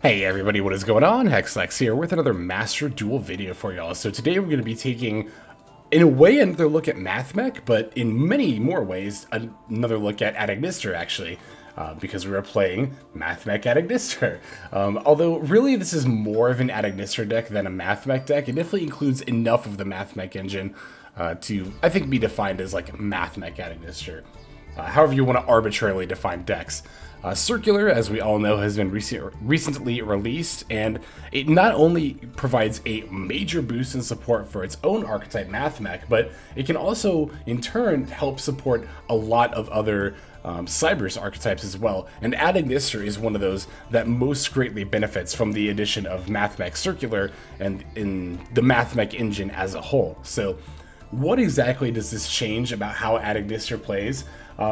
Hey everybody, what is going on? Hexlex here with another Master Duel video for y'all. So today we're going to be taking, in a way, another look at Mathmech, but in many more ways, another look at Ignister actually, because we are playing Mathmech Ignister. Although really this is more of an Ignister deck than a Mathmech deck. It definitely includes enough of the Mathmech engine to, I think, be defined as like Mathmech Ignister. However you want to arbitrarily define decks. Circular, as we all know, has been recently released, and it not only provides a major boost in support for its own archetype Mathmech, but it can also, in turn, help support a lot of other Cybrse archetypes as well. And Ignister is one of those that most greatly benefits from the addition of Mathmech Circular and in the Mathmech engine as a whole. So, what exactly does this change about how Ignister plays?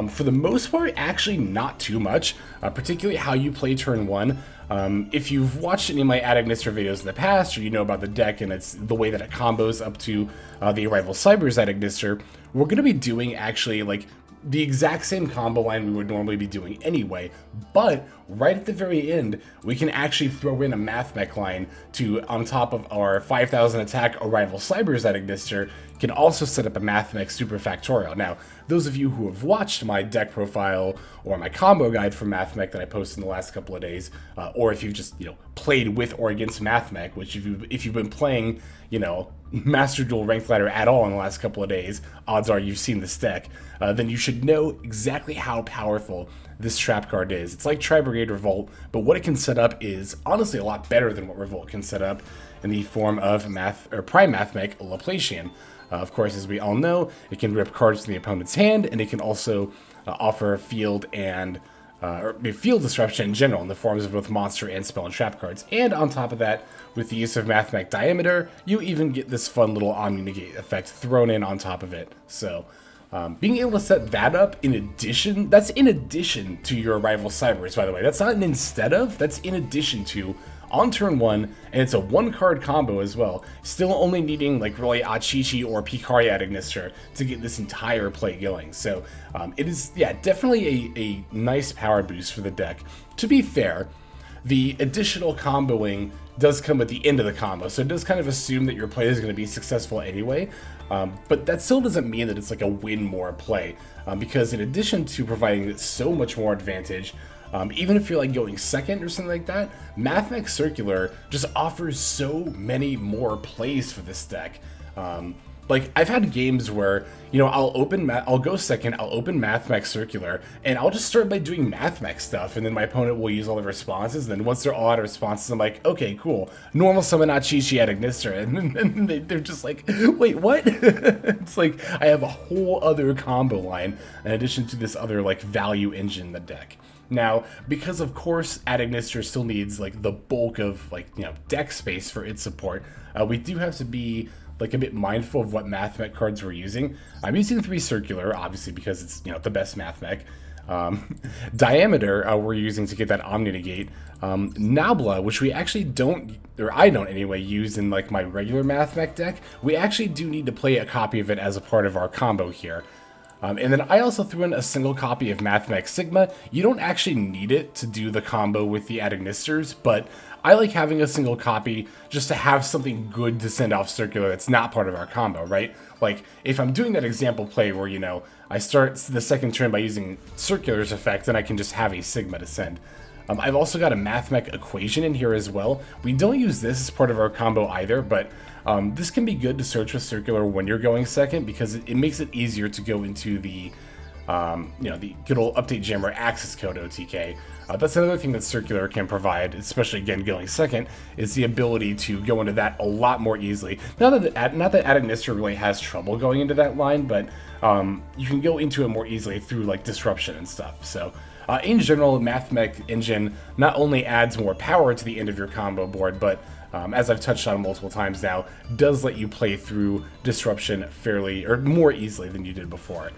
For the most part, actually not too much, particularly how you play turn 1. If you've watched any of my Ignister videos in the past, or you know about the deck and it's the way that it combos up to the Arrival Cybrse Ignister, we're going to be doing actually like the exact same combo line we would normally be doing anyway, but right at the very end, we can actually throw in a Mathmech line to, on top of our 5000 attack Arrival Cybrse Ignister, can also set up a Mathmech Superfractoral. Now, those of you who have watched my deck profile or my combo guide for Mathmech that I posted in the last couple of days, or if you've just, played with or against Mathmech, which if you've been playing, Master Duel Ranked Ladder at all in the last couple of days, odds are you've seen this deck, then you should know exactly how powerful this trap card is. It's like Tri-Brigade Revolt, but what it can set up is honestly a lot better than what Revolt can set up in the form of Primathmech Laplacian. Of course, as we all know, it can rip cards from the opponent's hand, and it can also offer field and field disruption in general in the forms of both monster and spell and trap cards. And on top of that, with the use of Mathmech Diameter, you even get this fun little Omni-Negate effect thrown in on top of it. So, being able to set that up that's in addition to your Arrival Cybrse, by the way. That's not an instead of, that's in addition to on turn 1, and it's a 1-card combo as well, still only needing like really Achichi or Pikari Ignister to get this entire play going. So it is, definitely a nice power boost for the deck. To be fair, the additional comboing does come at the end of the combo, so it does kind of assume that your play is going to be successful anyway, but that still doesn't mean that it's like a win more play, because in addition to providing so much more advantage, even if you're like going second or something like that, Mathmech Circular just offers so many more plays for this deck. Like I've had games where, I'll go second, I'll open Mathmech Circular, and I'll just start by doing Mathmech stuff, and then my opponent will use all the responses, and then once they're all out of responses, I'm like, okay, cool, normal summon Achichi Ignister, and then they're just like, wait, what? It's like, I have a whole other combo line, in addition to this other, like, value engine in the deck. Now, because of course Ignister still needs like the bulk of deck space for its support, we do have to be like a bit mindful of what Mathmech cards we're using. I'm using 3 Circular, obviously because it's the best Mathmech. Diameter we're using to get that Omni-Negate. Nabla, which we actually don't, or I don't anyway, use in like my regular Mathmech deck. We actually do need to play a copy of it as a part of our combo here. And then I also threw in a single copy of Mathmech Sigma. You don't actually need it to do the combo with the Ignisters, but I like having a single copy just to have something good to send off Circular that's not part of our combo, right? Like, if I'm doing that example play where, I start the second turn by using Circular's effect, then I can just have a Sigma to send. I've also got a Mathmech Equation in here as well. We don't use this as part of our combo either, but this can be good to search with Circular when you're going second because it makes it easier to go into the, the good old Update Jammer Accesscode OTK. That's another thing that Circular can provide, especially again going second, is the ability to go into that a lot more easily. Not that Ignister really has trouble going into that line, but you can go into it more easily through like disruption and stuff. So. In general, Mathmech Engine not only adds more power to the end of your combo board, but as I've touched on multiple times now, does let you play through disruption more easily than you did before.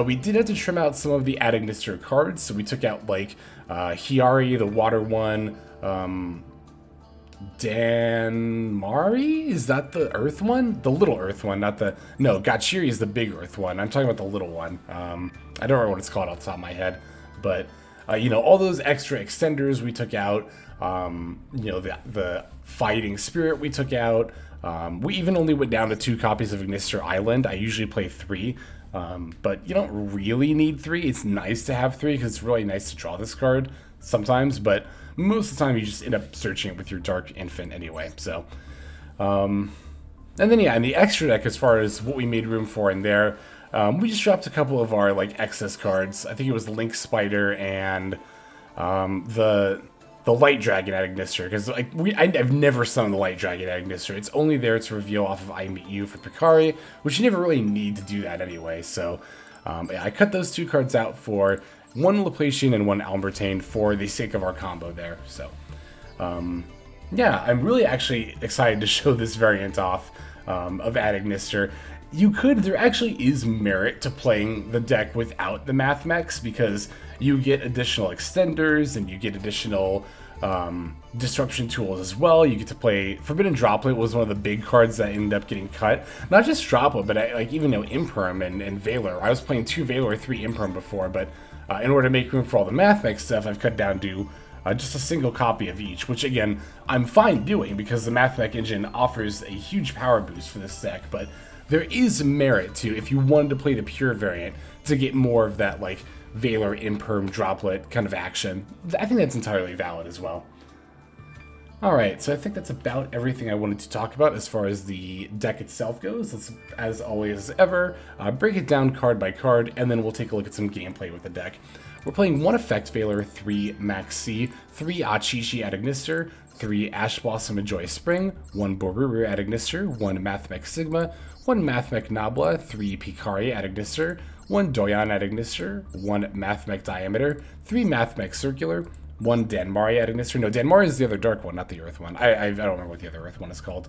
We did have to trim out some of the Ignister cards, so we took out like Hiari, the water one, Danmari? Is that the earth one? The little earth one, not the... No, Gatchiri is the big earth one. I'm talking about the little one. I don't remember what it's called off the top of my head, but You know, all those extra extenders we took out, you know, the Fighting Spirit we took out. We even only went down to 2 copies of Ignister Island. I usually play 3, but you don't really need 3. It's nice to have 3 because it's really nice to draw this card sometimes, but most of the time you just end up searching it with your Dark Infant anyway. So, and then yeah, in the extra deck, as far as what we made room for in there, we just dropped a couple of our like excess cards. I think it was Link Spider and the Light Dragon at Ignister, because like I've never summoned the Light Dragon at Ignister. It's only there to reveal off of I Meet You for Pikari, which you never really need to do that anyway. So yeah, I cut those 2 cards out for 1 Laplacian and 1 Alembertain for the sake of our combo there. So yeah, I'm really actually excited to show this variant off of at Ignister. There actually is merit to playing the deck without the Mathmechs, because you get additional extenders and you get additional disruption tools as well. You get to play Forbidden Droplet was one of the big cards that ended up getting cut. Not just Droplet, but like even Imperm and Valor. I was playing 2 Valor, 3 Imperm before, but in order to make room for all the Mathmech stuff, I've cut down to just a single copy of each, which again, I'm fine doing because the Mathmech engine offers a huge power boost for this deck, but there is merit to, if you wanted to play the pure variant, to get more of that like Valor, Imperm, Droplet kind of action. I think that's entirely valid as well. Alright, so I think that's about everything I wanted to talk about as far as the deck itself goes. Let's, as always ever, break it down card by card, and then we'll take a look at some gameplay with the deck. We're playing 1 Effect Valor, 3 Maxx, 3 Achichi at Ignister, 3 Ash Blossom and Joy Spring, 1 Bururu at Ignister, 1 Mathmech Sigma, 1 Mathmech Nabla, 3 Pikari at Ignister, 1 Doyon at Ignister, 1 Mathmech Diameter, 3 Mathmech Circular, 1 Danmari at Ignister. No, Danmari is the other dark one, not the Earth one. I don't remember what the other Earth one is called.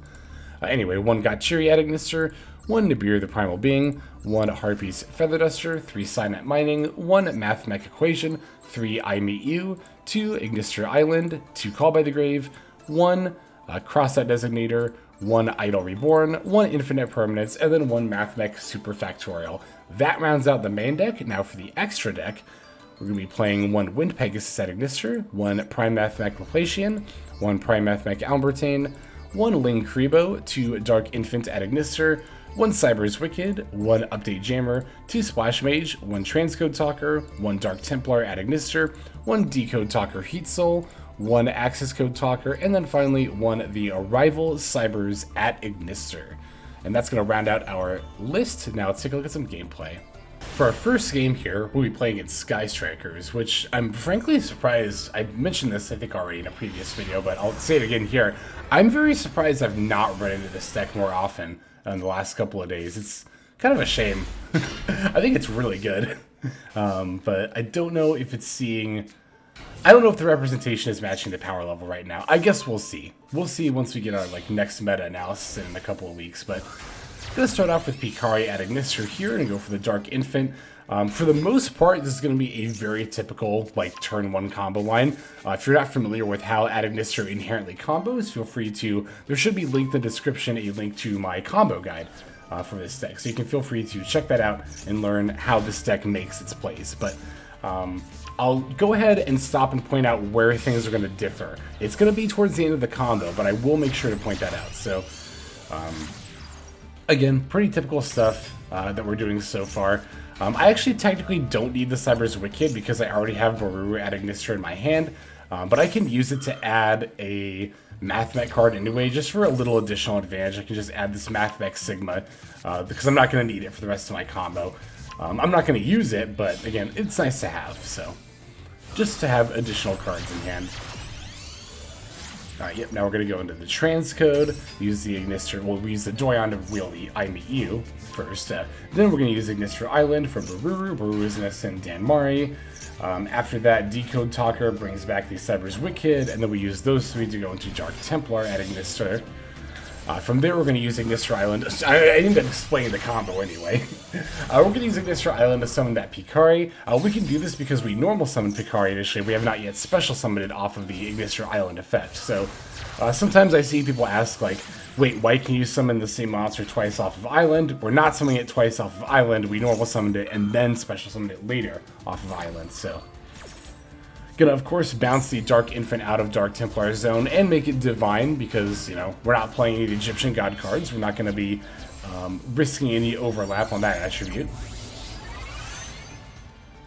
Anyway, 1 Gatchiri at Ignister, 1 Nibiru the Primal Being, 1 Harpie's Feather Duster, 3 Cynet Mining, 1 Mathmech Equation, 3 I Meet You, 2 Ignister Island, 2 Call by the Grave, 1 Crossout Designator, 1 A.I.dle Reborn, 1 Infinite Impermanence, and then 1 Mathmech Superfractoral. That rounds out the main deck. Now for the extra deck, we're going to be playing 1 Wind Pegasus at Ignister, 1 Primathmech Laplacian, 1 Primathmech Alembertain, 1 Linguriboh, 2 Dark Infant at Ignister, 1 Cybrse Wicckid, 1 Update Jammer, 2 Splash Mage, 1 Transcode Talker, 1 Dark Templar at Ignister, 1 Decode Talker Heat Soul, 1 Accesscode Talker, and then finally 1 the Arrival Cybrse at Ignister. And that's going to round out our list. Now let's take a look at some gameplay. For our first game here, we'll be playing against Sky Strikers, which I'm frankly surprised. I mentioned this, I think, already in a previous video, but I'll say it again here. I'm very surprised I've not run into this deck more often in the last couple of days. It's kind of a shame. I think it's really good, but I don't know if it's seeing... I don't know if the representation is matching the power level right now. I guess we'll see. We'll see once we get our next meta analysis in a couple of weeks, but... I'm going to start off with Pikari at Ignister here and go for the Dark Infant. For the most part, this is going to be a very typical turn 1 combo line. If you're not familiar with how at Ignister inherently combos, feel free to, there should be linked in the description a link to my combo guide for this deck. So you can feel free to check that out and learn how this deck makes its plays. But I'll go ahead and stop and point out where things are going to differ. It's going to be towards the end of the combo, but I will make sure to point that out. So... again, pretty typical stuff that we're doing so far. I actually technically don't need the Cybrse Wicckid because I already have Bururu at Ignister in my hand, but I can use it to add a Mathmech card anyway, just for a little additional advantage. I can just add this Mathmech Sigma because I'm not going to need it for the rest of my combo. I'm not going to use it, but again, it's nice to have, so just to have additional cards in hand. Alright, yep, now we're going to go into the transcode, use the Ignister, well, we use the Doyon to wheel the I Meet You first. Then we're going to use Ignister Island for Bururu. Bururu is going to send Danmari. After that, Decode Talker brings back the Cybrse Wicckid, and then we use those 3 to go into Dark Templar at Ignister. From there, we're going to use Ignister Island. I didn't explain the combo anyway. We're going to use Ignister Island to summon that Pikari. We can do this because we normal summon Pikari initially. We have not yet special summoned it off of the Ignister Island effect. So sometimes I see people ask, wait, why can you summon the same monster twice off of Island? We're not summoning it twice off of Island. We normal summoned it and then special summoned it later off of Island. So Gonna, of course, bounce the Dark Infant out of Dark Templar zone and make it Divine because, you know, we're not playing any of the Egyptian God cards. We're not going to be risking any overlap on that attribute.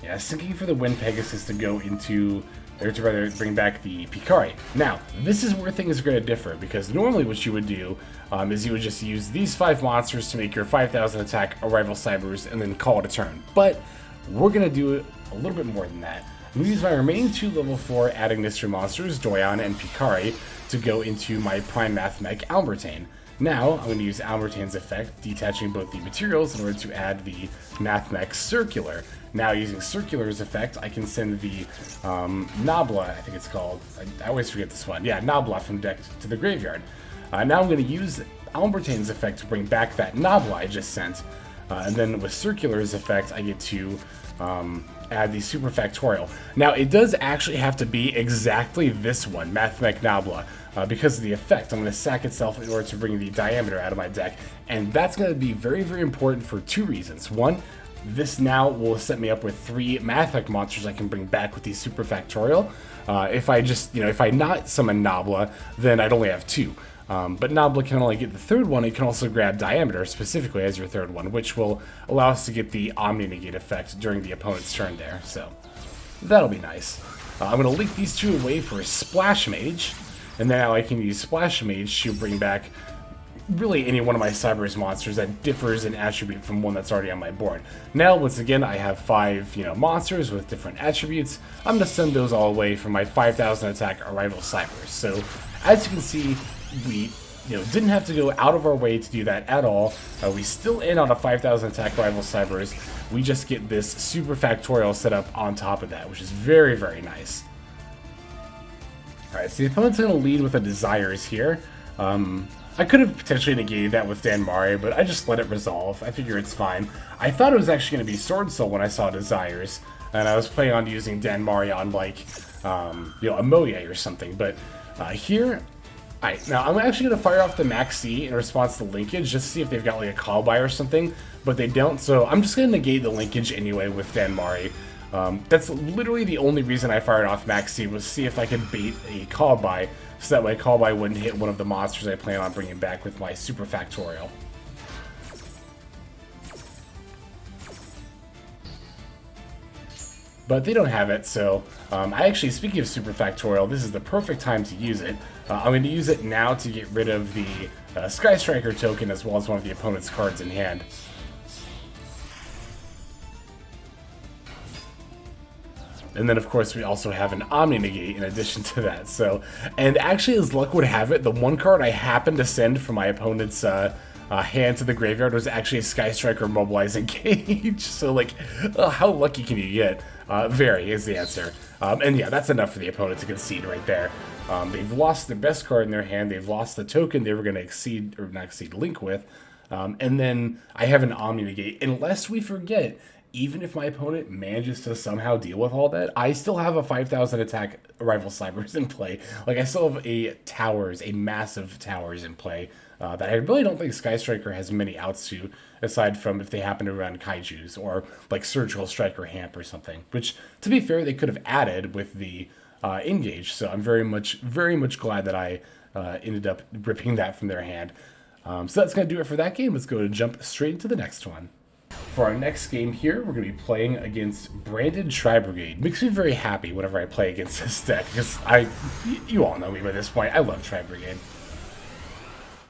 Yeah, I was thinking for the Wind Pegasus to go into, or to rather bring back the Pikari. Now, this is where things are going to differ, because normally what you would do is you would just use these 5 monsters to make your 5,000 attack Arrival Cybrse and then call it a turn. But we're going to do a little bit more than that. I'm going to use my remaining 2 level 4 Ignister monsters, Doyon and Pikari, to go into my Primathmech Alembertain. Now, I'm going to use Alembertain's effect, detaching both the materials in order to add the Mathmech Circular. Now, using Circular's effect, I can send the Nabla, I think it's called. I always forget this one. Yeah, Nabla from deck to the graveyard. Now I'm going to use Alembertain's effect to bring back that Nabla I just sent. And then with Circular's effect, I get to add the Superfractoral. Now, it does actually have to be exactly this one, Mathmech Nabla. Because of the effect, I'm going to sack itself in order to bring the Diameter out of my deck. And that's going to be very, very important for 2 reasons. One, this now will set me up with 3 Mathmech monsters I can bring back with the Superfractoral. If I just, if I not summon Nabla, then I'd only have 2. But Nabla can only get the 3rd one. It can also grab Diameter specifically as your 3rd one, which will allow us to get the Omni-Negate effect during the opponent's turn there. So that'll be nice. I'm going to leak these 2 away for a Splash Mage, and now I can use Splash Mage to bring back really any one of my Cybrse monsters that differs in attribute from one that's already on my board. Now, once again, I have 5, monsters with different attributes. I'm going to send those all away for my 5,000 attack Arrival Cybrse. So, as you can see, we didn't have to go out of our way to do that at all. We still end on a 5,000 attack Arrival Cybrse. We just get this Superfractoral set up on top of that, which is very, very nice. Alright, so the opponent's going to lead with a Desires here. I could have potentially negated that with Danmari, but I just let it resolve. I figure it's fine. I thought it was actually going to be Sword Soul when I saw Desires, and I was planning on using Danmari on, like, a Moye or something, but here... Alright, now I'm actually going to fire off the Maxx in response to linkage, just to see if they've got like a call by or something, but they don't, so I'm just going to negate the linkage anyway with Danmari. That's literally the only reason I fired off Maxx was to see if I could bait a call by, so that way call by wouldn't hit one of the monsters I plan on bringing back with my Superfractoral. But they don't have it, so I actually, speaking of Superfractoral, this is the perfect time to use it. I'm going to use it now to get rid of the Sky Striker token as well as one of the opponent's cards in hand. And then, of course, we also have an Omni-Negate in addition to that. So, and actually, as luck would have it, the one card I happened to send from my opponent's hand to the graveyard was actually a Sky Striker Mobilizing Cage. So, like, how lucky can you get? Very is the answer. And yeah, that's enough for the opponent to concede right there. They've lost their best card in their hand. They've lost the token they were going to exceed, or not exceed, link with. And then I have an Omni-Negate. Unless we forget, even if my opponent manages to somehow deal with all that, I still have a 5,000 attack Arrival Cybrse in play. Like, I still have a massive Towers in play that I really don't think Sky Striker has many outs to, aside from if they happen to run Kaijus or like Surgical Striker Hamp or something. Which, to be fair, they could have added with the Engage. So I'm very much glad that I ended up ripping that from their hand. So that's going to do it for that game. Let's go and jump straight into the next one. For our next game here, we're going to be playing against Branded Tri-Brigade. Makes me very happy whenever I play against this deck, because you all know me by this point, I love Tri-Brigade.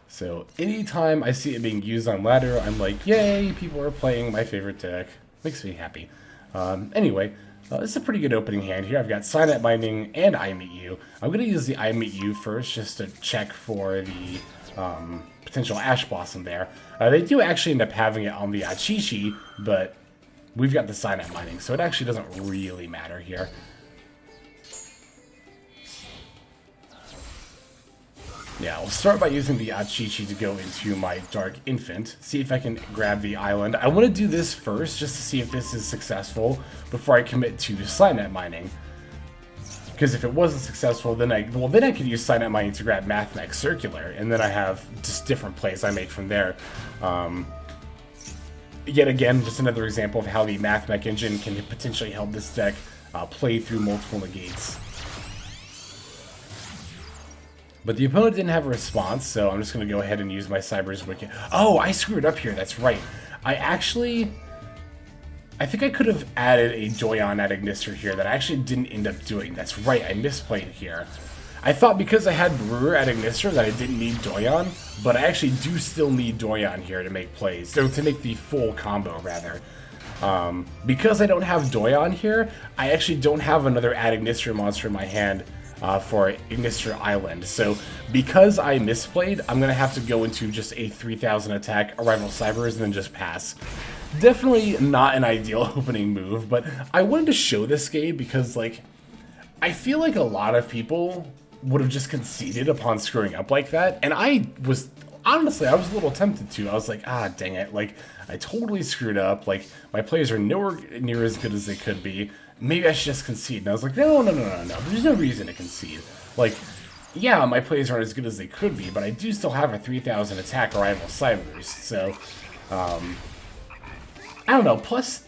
So anytime I see it being used on ladder, I'm like, yay, people are playing my favorite deck. Makes me happy. Anyway, this is a pretty good opening hand here. I've got Cynet Mining and I Meet You. I'm going to use the I Meet You first, just to check for the potential Ash Blossom there. They do actually end up having it on the Achichi, but we've got the Cynet Mining, so it actually doesn't really matter here. Yeah, we'll start by using the Achichi to go into my Dark Infant, see if I can grab the island. I want to do this first, just to see if this is successful before I commit to Cynet Mining. Because if it wasn't successful, then I could use Cynet Mining to grab Mathmech Circular, and then I have just different plays I make from there. Yet again, just another example of how the Mathmech engine can potentially help this deck play through multiple negates. But the opponent didn't have a response, so I'm just going to go ahead and use my Cybrse Wicckid. Oh, I screwed up here, that's right. I think I could have added a Doyon at Ignister here that I actually didn't end up doing. That's right, I misplayed here. I thought because I had Bururu at Ignister that I didn't need Doyon, but I actually do still need Doyon here to make plays, so to make the full combo, rather. Because I don't have Doyon here, I actually don't have another at Ignister monster in my hand for Ignister Island. So because I misplayed, I'm going to have to go into just a 3000 attack Arrival Cybrse and then just pass. Definitely not an ideal opening move, but I wanted to show this game because, like, I feel like a lot of people would have just conceded upon screwing up like that, and honestly, I was a little tempted to. I was like, ah, dang it, like, I totally screwed up, like, my plays are nowhere near as good as they could be, maybe I should just concede. And I was like, no, there's no reason to concede. Like, yeah, my plays aren't as good as they could be, but I do still have a 3000 attack Arrival Cybrse, so, I don't know, plus,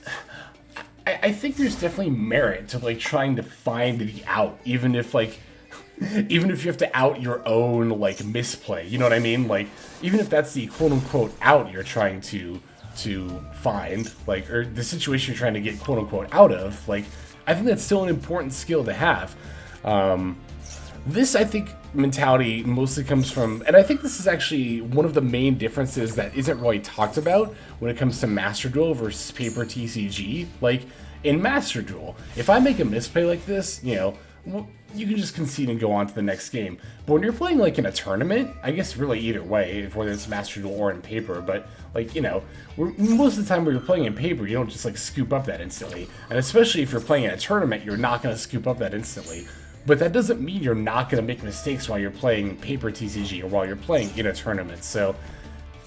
I think there's definitely merit to, like, trying to find the out, even if you have to out your own, like, misplay, you know what I mean? Like, even if that's the quote-unquote out you're trying to find, like, or the situation you're trying to get quote-unquote out of, like, I think that's still an important skill to have. This, I think, mentality mostly comes from, and I think this is actually one of the main differences that isn't really talked about when it comes to Master Duel versus paper TCG. Like, in Master Duel, if I make a misplay like this, you know, well, you can just concede and go on to the next game. But when you're playing, like, in a tournament, I guess really either way, whether it's Master Duel or in paper, but, like, you know, most of the time when you're playing in paper, you don't just, like, scoop up that instantly. And especially if you're playing in a tournament, you're not going to scoop up that instantly. But that doesn't mean you're not going to make mistakes while you're playing paper TCG or while you're playing in a tournament. So,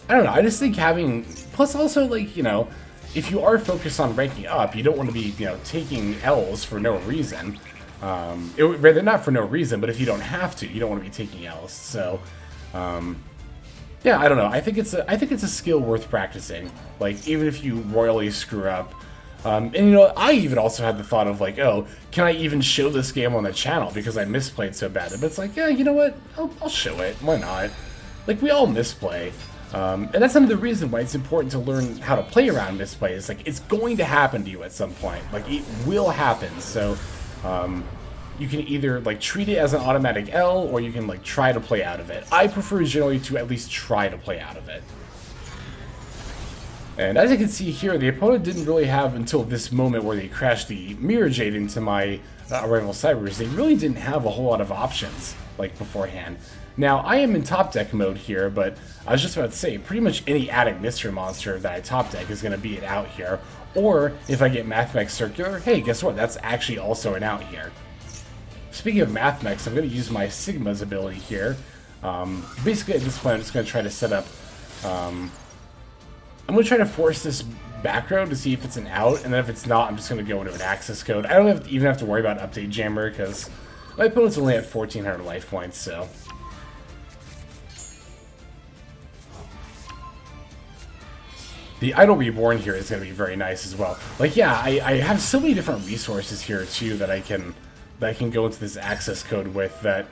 I don't know, I just think having, plus also, like, you know, if you are focused on ranking up, you don't want to be, you know, taking L's for no reason. Rather not for no reason, but if you don't have to, you don't want to be taking L's. So, yeah, I don't know. I think it's a skill worth practicing. Like, even if you royally screw up. And you know, I even also had the thought of like, oh, can I even show this game on the channel because I misplayed so bad? But it's like, yeah, you know what? I'll show it. Why not? Like, we all misplay. And that's some of the reason why it's important to learn how to play around misplays. Like, it's going to happen to you at some point. Like, it will happen. So, you can either, like, treat it as an automatic L, or you can, like, try to play out of it. I prefer generally to at least try to play out of it. And as you can see here, the opponent didn't really have, until this moment where they crashed the Mirror Jade into my Arrival Cybrse, they really didn't have a whole lot of options, like, beforehand. Now, I am in top deck mode here, but I was just about to say, pretty much any Ignister monster that I top deck is going to be an out here. Or, if I get Mathmech Circular, hey, guess what? That's actually also an out here. Speaking of Mathmech, I'm going to use my Sigma's ability here. Basically, at this point, I'm just going to try to set up... I'm going to try to force this back row to see if it's an out, and then if it's not, I'm just going to go into an access code. I don't even have to worry about Update Jammer, because my opponent's only at 1,400 life points, so... The A.I.dle Reborn here is going to be very nice as well. Like, yeah, I have so many different resources here, too, that I can go into this access code with that,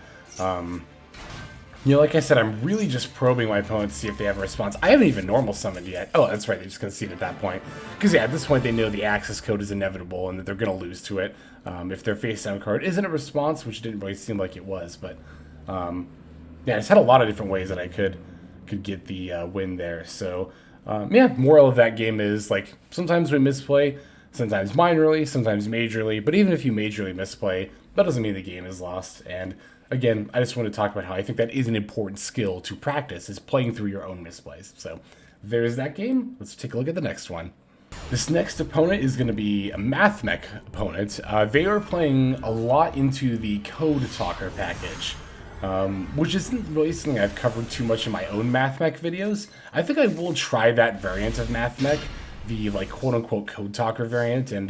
you know, like I said, I'm really just probing my opponent to see if they have a response. I haven't even normal summoned yet. Oh, that's right, they just concede at that point. Because, yeah, at this point they know the access code is inevitable and that they're going to lose to it. If their face-down card isn't a response, which didn't really seem like it was, but, yeah, I just had a lot of different ways that I could get the win there, so... yeah, moral of that game is, like, sometimes we misplay, sometimes minorly, sometimes majorly, but even if you majorly misplay, that doesn't mean the game is lost. And again, I just want to talk about how I think that is an important skill to practice, is playing through your own misplays. So there's that game. Let's take a look at the next one. This next opponent is going to be a Mathmech opponent. They are playing a lot into the Code Talker package. Which isn't really something I've covered too much in my own Mathmech videos. I think I will try that variant of Mathmech, the, like, quote-unquote Code Talker variant, and,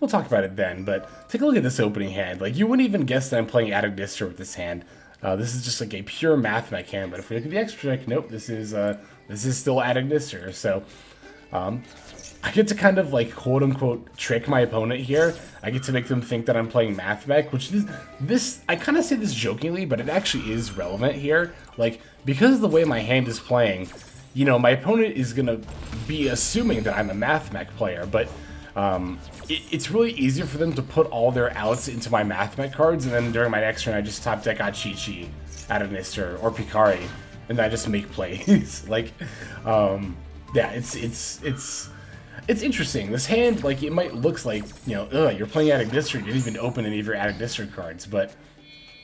we'll talk about it then, but take a look at this opening hand. Like, you wouldn't even guess that I'm playing Ignister with this hand. This is just, like, a pure Mathmech hand, but if we look at the extra deck, nope, this is still Ignister, so, I get to kind of like quote unquote trick my opponent here. I get to make them think that I'm playing Mathmech, which is this. I kind of say this jokingly, but it actually is relevant here. Like, because of the way my hand is playing, you know, my opponent is gonna be assuming that I'm a Mathmech player, but it's really easier for them to put all their outs into my Mathmech cards, and then during my next turn, I just top deck Achichi, Ignister, or Pikari, and then I just make plays. Like, yeah, it's interesting. This hand, like, it might look like, you know, ugh, you're playing Ignister, you didn't even open any of your Ignister cards, but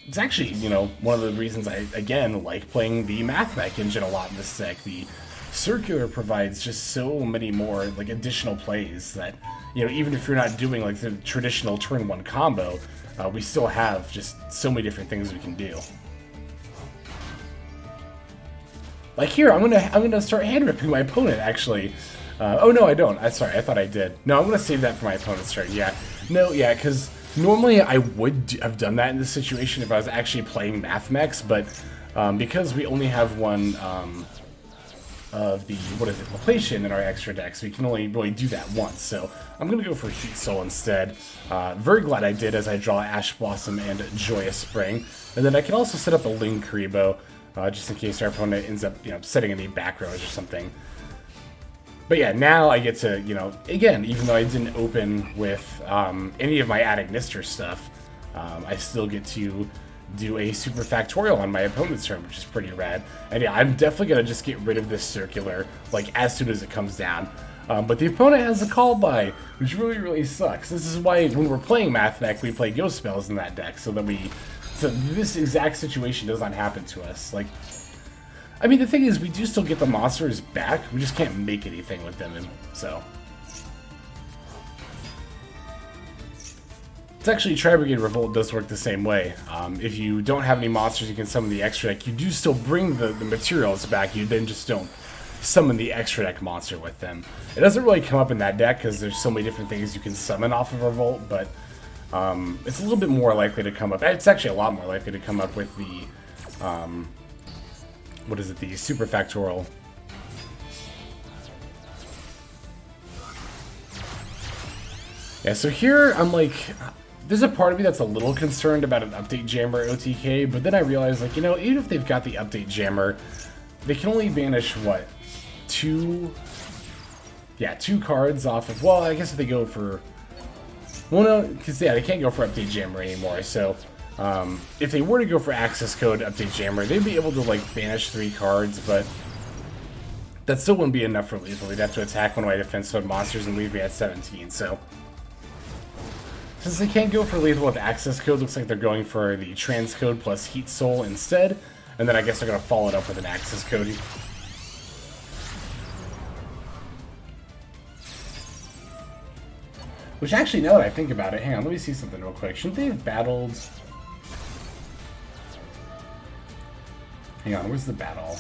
it's actually, you know, one of the reasons I, again, like playing the Mathmech engine a lot in this deck. The Circular provides just so many more, like, additional plays that, you know, even if you're not doing, like, the traditional turn 1 combo, we still have just so many different things we can do. Like here, I'm gonna start hand ripping my opponent, actually. Oh no, I don't. Sorry, I thought I did. No, I'm gonna save that for my opponent's turn. Yeah, no, yeah, because normally I would have done that in this situation if I was actually playing Mathmech, but because we only have one of the Laplacian in our extra decks, we can only really do that once. So I'm gonna go for Heat Soul instead. Very glad I did, as I draw Ash Blossom and Joyous Spring, and then I can also set up a Linguriboh. Just in case our opponent ends up, you know, setting any back rows or something. But yeah, now I get to, you know, again, even though I didn't open with any of my Ignister stuff, I still get to do a Superfractoral on my opponent's turn, which is pretty rad. And yeah, I'm definitely going to just get rid of this Circular, like, as soon as it comes down. But the opponent has a call by, which really, really sucks. This is why when we're playing Mathmech, we play Ghost Spells in that deck, so this exact situation does not happen to us. Like, I mean, the thing is, we do still get the monsters back, we just can't make anything with them, and so. It's actually, Tri-Brigade Revolt does work the same way. If you don't have any monsters you can summon the extra deck, you do still bring the materials back, you then just don't summon the extra deck monster with them. It doesn't really come up in that deck, because there's so many different things you can summon off of Revolt, but it's a little bit more likely to come up. It's actually a lot more likely to come up with the, what is it, the Superfractoral. Yeah, so here I'm like, there's a part of me that's a little concerned about an Update Jammer OTK, but then I realized, like, you know, even if they've got the Update Jammer, they can only banish, what, two cards off of, well, I guess if they go for, well, no, because, yeah, they can't go for Update Jammer anymore, so if they were to go for Accesscode Update Jammer, they'd be able to, like, banish 3 cards, but that still wouldn't be enough for lethal. They'd have to attack one of my defense mode monsters and leave me at 17, so. Since they can't go for lethal with Accesscode, looks like they're going for the Transcode plus Heat Soul instead, and then I guess they're going to follow it up with an Accesscode. Which actually, now that I think about it, hang on, let me see something real quick. Shouldn't they have battled? Hang on, where's the battle?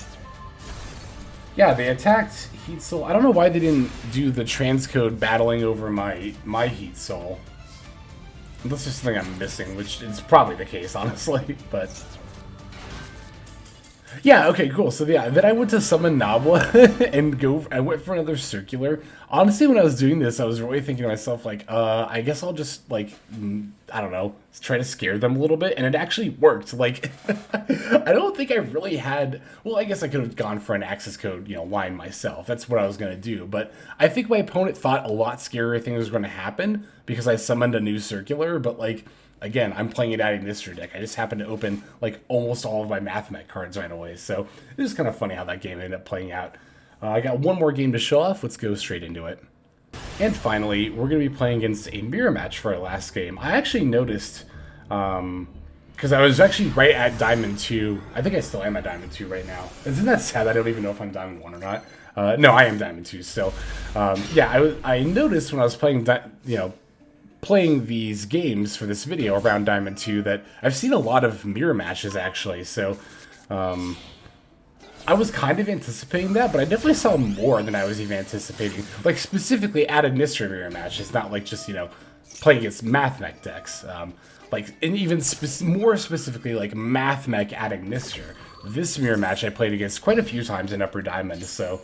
Yeah, they attacked Heat Soul. I don't know why they didn't do the Transcode battling over my Heat Soul. That's just something I'm missing, which is probably the case, honestly, but. Yeah, okay, cool. So yeah, then I went to summon Nabla and I went for another Circular. Honestly, when I was doing this, I was really thinking to myself, like, I guess I'll just, like, I don't know, try to scare them a little bit, and it actually worked. Like, I don't think I really had, well, I guess I could have gone for an Accesscode, you know, line myself. That's what I was going to do, but I think my opponent thought a lot scarier things were going to happen because I summoned a new Circular, but, like, again, I'm playing it out in Ignister deck. I just happened to open, like, almost all of my Mathmech cards right away. So it was kind of funny how that game ended up playing out. I got one more game to show off. Let's go straight into it. And finally, we're going to be playing against a mirror match for our last game. I actually noticed, because I was actually right at Diamond 2. I think I still am at Diamond 2 right now. Isn't that sad? I don't even know if I'm Diamond 1 or not. No, I am Diamond 2 still. Yeah, I noticed when I was playing, playing these games for this video around Diamond 2 that I've seen a lot of mirror matches, actually, so I was kind of anticipating that, but I definitely saw more than I was even anticipating. Like, specifically at Ignister mirror matches, not like just, playing against Mathmech decks. And even more specifically, like, Mathmech at Ignister. This mirror match I played against quite a few times in Upper Diamond, so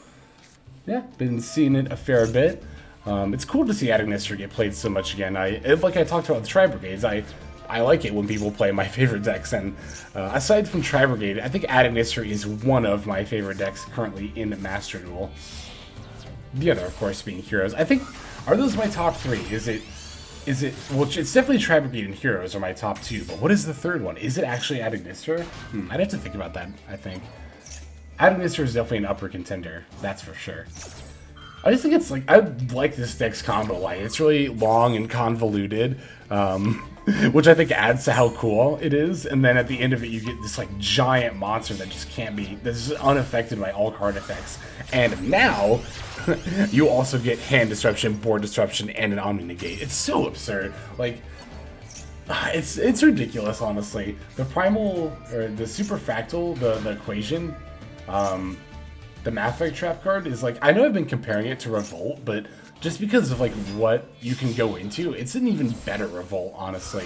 yeah, been seeing it a fair bit. It's cool to see Ignister get played so much again. Like I talked about the Tri-Brigades, I like it when people play my favorite decks, and aside from Tri-Brigade, I think Ignister is one of my favorite decks currently in Master Duel. The other, of course, being Heroes. I think, are those my top three? Is it, well, it's definitely Tri-Brigade and Heroes are my top two, but what is the third one? Is it actually Ignister? I'd have to think about that, I think. Ignister is definitely an upper contender, that's for sure. I just think it's like, I like this deck's combo line. It's really long and convoluted, which I think adds to how cool it is. And then at the end of it, you get this like giant monster that just can't be, that's just unaffected by all card effects. And now, you also get hand disruption, board disruption, and an Omni Negate. It's so absurd. Like, it's ridiculous, honestly. The Primal, or the Superfractal, the Equation, the Mathmech trap card is like, I know I've been comparing it to Revolt, but just because of like what you can go into, it's an even better Revolt, honestly.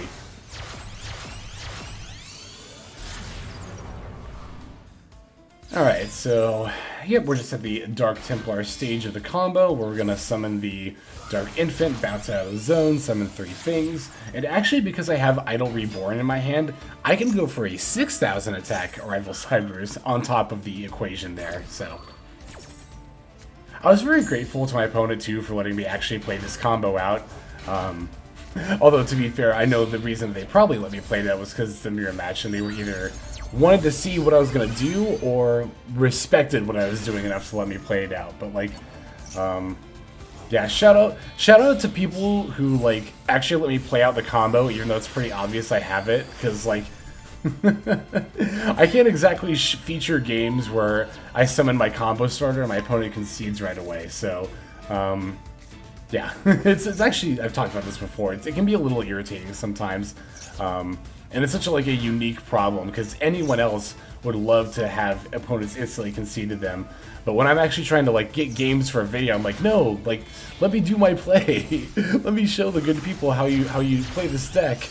Alright, so, yep, we're just at the Dark Templar stage of the combo, where we're gonna summon the Dark Infant, bounce out of the zone, summon 3 things, and actually because I have A.I.dle Reborn in my hand, I can go for a 6,000 attack Arrival Cybrse on top of the Equation there, so. I was very grateful to my opponent too for letting me actually play this combo out. Although to be fair, I know the reason they probably let me play that was because it's a mirror match and they were either wanted to see what I was gonna do or respected what I was doing enough to let me play it out. But like, yeah, shout out to people who like actually let me play out the combo, even though it's pretty obvious I have it, because like I can't exactly feature games where I summon my combo starter and my opponent concedes right away. So, yeah, it's actually, I've talked about this before. It can be a little irritating sometimes, and it's such a like a unique problem because anyone else would love to have opponents instantly concede to them. But when I'm actually trying to like get games for a video, I'm like, no, like let me do my play. Let me show the good people how you play this deck.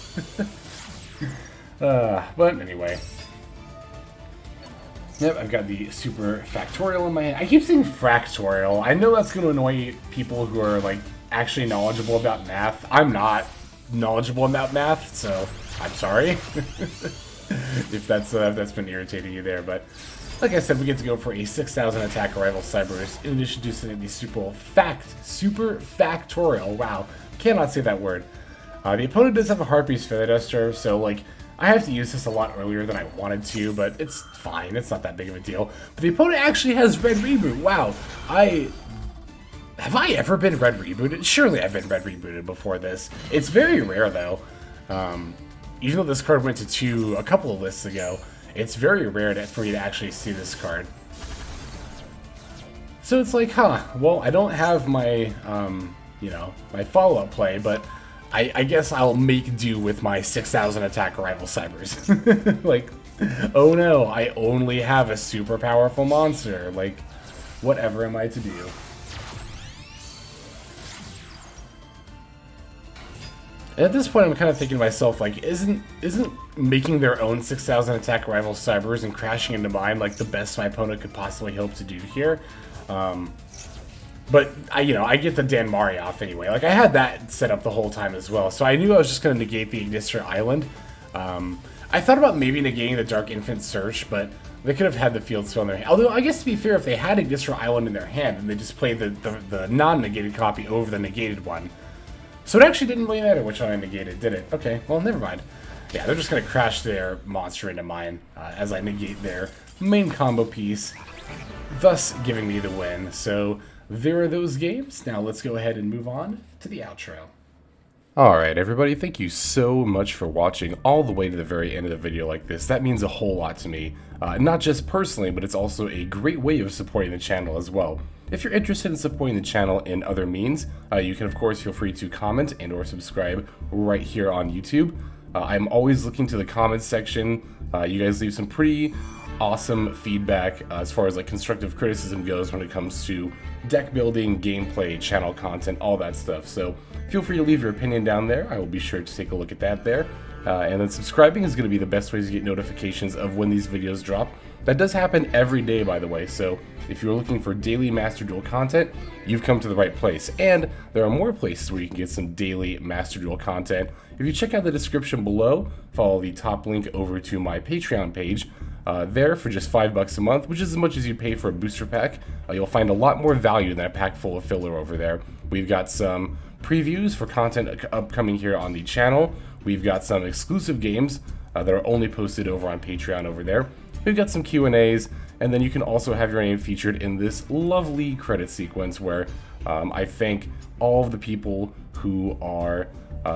But anyway. Yep, I've got the Superfractoral in my hand. I keep saying Fractorial. I know that's going to annoy people who are, like, actually knowledgeable about math. I'm not knowledgeable about math, so I'm sorry if that's been irritating you there. But like I said, we get to go for a 6,000 attack Arrival Cybrse, in addition to the Superfractorial. Wow, cannot say that word. The opponent does have a Harpie's Feather Duster, so, like, I have to use this a lot earlier than I wanted to, but it's fine. It's not that big of a deal. But the opponent actually has Red Reboot. Wow. Have I ever been Red Rebooted? Surely I've been Red Rebooted before this. It's very rare, though. Even though this card went to a couple of lists ago, it's very rare for me to actually see this card. So it's like, huh, well, I don't have my, you know, my follow-up play, but I guess I'll make do with my 6,000 attack Arrival Cybrse. Like, oh no, I only have a super powerful monster. Like, whatever am I to do? And at this point, I'm kind of thinking to myself, like, isn't making their own 6,000 attack Arrival Cybrse and crashing into mine like the best my opponent could possibly hope to do here? But I get the Danmari off anyway. Like, I had that set up the whole time as well, so I knew I was just going to negate the Ignister Island. I thought about maybe negating the Dark Infant Search, but they could have had the field spell in their hand. Although, I guess to be fair, if they had Ignister Island in their hand, and they just played the non-negated copy over the negated one. So it actually didn't really matter which one I negated, did it? Okay, well, never mind. Yeah, they're just going to crash their monster into mine as I negate their main combo piece, thus giving me the win. So there are those games. Now let's go ahead and move on to the outro. Alright everybody, thank you so much for watching all the way to the very end of the video like this. That means a whole lot to me. Not just personally, but it's also a great way of supporting the channel as well. If you're interested in supporting the channel in other means, you can of course feel free to comment and or subscribe right here on YouTube. I'm always looking to the comments section. You guys leave some pretty awesome feedback as far as like constructive criticism goes when it comes to deck building, gameplay, channel content, all that stuff. So feel free to leave your opinion down there. I will be sure to take a look at that there. And then subscribing is going to be the best way to get notifications of when these videos drop. That does happen every day, by the way, so if you're looking for daily Master Duel content, you've come to the right place. And there are more places where you can get some daily Master Duel content. If you check out the description below, follow the top link over to my Patreon page. There for just $5 a month, which is as much as you pay for a booster pack, you'll find a lot more value than a pack full of filler over there. We've got some previews for content upcoming here on the channel. We've got some exclusive games that are only posted over on Patreon over there. We've got some Q&As, and then you can also have your name featured in this lovely credit sequence where I thank all of the people who are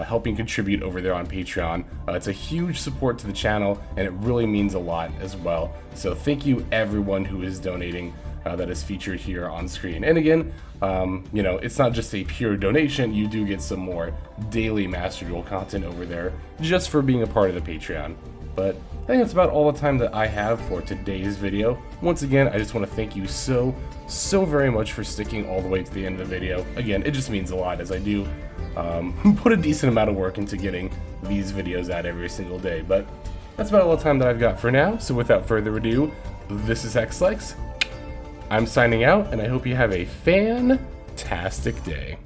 helping contribute over there on Patreon. It's a huge support to the channel, and it really means a lot as well. So thank you everyone who is donating that is featured here on screen. And again, you know, it's not just a pure donation, you do get some more daily Master Duel content over there just for being a part of the Patreon. But I think that's about all the time that I have for today's video. Once again, I just want to thank you so very much for sticking all the way to the end of the video. Again, it just means a lot, as I do put a decent amount of work into getting these videos out every single day. But that's about all the time that I've got for now, so without further ado, this is Xlex. I'm signing out, and I hope you have a fantastic day.